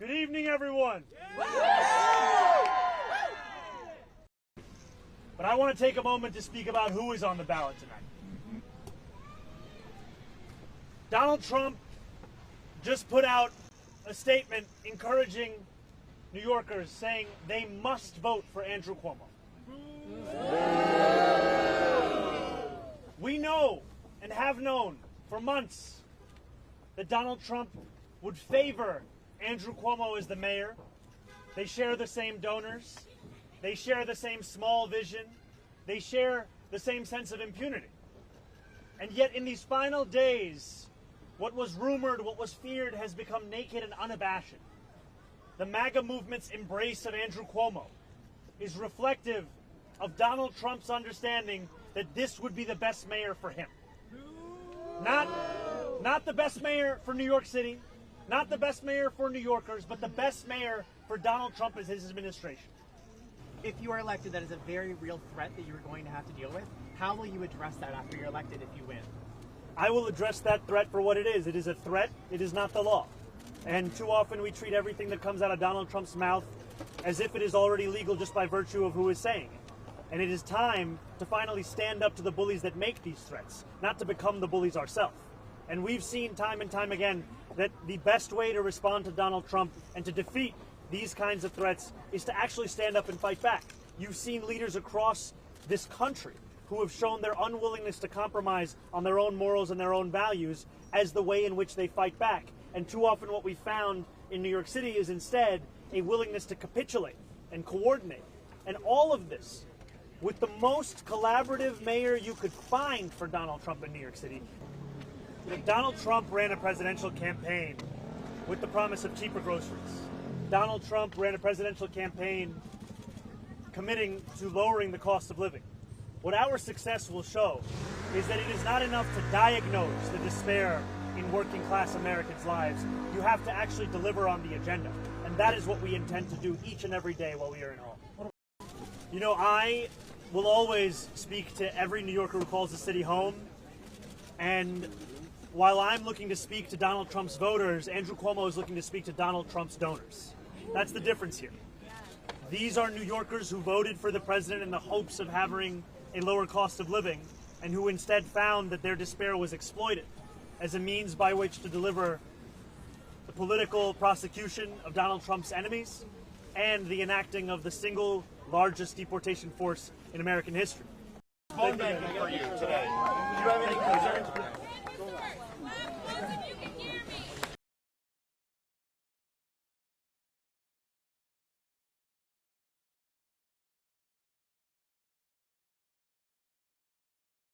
Good evening, everyone. But I want to take a moment to speak about who is on the ballot tonight. Donald Trump just put out a statement encouraging New Yorkers, saying they must vote for Andrew Cuomo. We know and have known for months that Donald Trump would favor Andrew Cuomo as the mayor. They share the same donors. They share the same small vision. They share the same sense of impunity. And yet in these final days, what was rumored, what was feared, has become naked and unabashed. The MAGA movement's embrace of Andrew Cuomo is reflective of Donald Trump's understanding that this would be the best mayor for him. Not the best mayor for New York City, not the best mayor for New Yorkers, but the best mayor for Donald Trump and his administration. If you are elected, that is a very real threat that you are going to have to deal with. How will you address that after you're elected if you win? I will address that threat for what it is. It is a threat. It is not the law. And too often we treat everything that comes out of Donald Trump's mouth as if it is already legal just by virtue of who is saying it. And it is time to finally stand up to the bullies that make these threats, not to become the bullies ourselves. And we've seen time and time again that the best way to respond to Donald Trump and to defeat these kinds of threats is to actually stand up and fight back. You've seen leaders across this country who have shown their unwillingness to compromise on their own morals and their own values as the way in which they fight back. And too often what we found in New York City is instead a willingness to capitulate and coordinate. And all of this with the most collaborative mayor you could find for Donald Trump in New York City. Donald Trump ran a presidential campaign with the promise of cheaper groceries. Donald Trump ran a presidential campaign committing to lowering the cost of living. What our success will show is that it is not enough to diagnose the despair in working class Americans' lives. You have to actually deliver on the agenda. And that is what we intend to do each and every day while we are in office. You know, I will always speak to every New Yorker who calls the city home. And while I'm looking to speak to Donald Trump's voters, Andrew Cuomo is looking to speak to Donald Trump's donors. That's the difference here. These are New Yorkers who voted for the president in the hopes of having a lower cost of living and who instead found that their despair was exploited as a means by which to deliver the political prosecution of Donald Trump's enemies and the enacting of the single largest deportation force in American history. For you today. Do you have any concerns?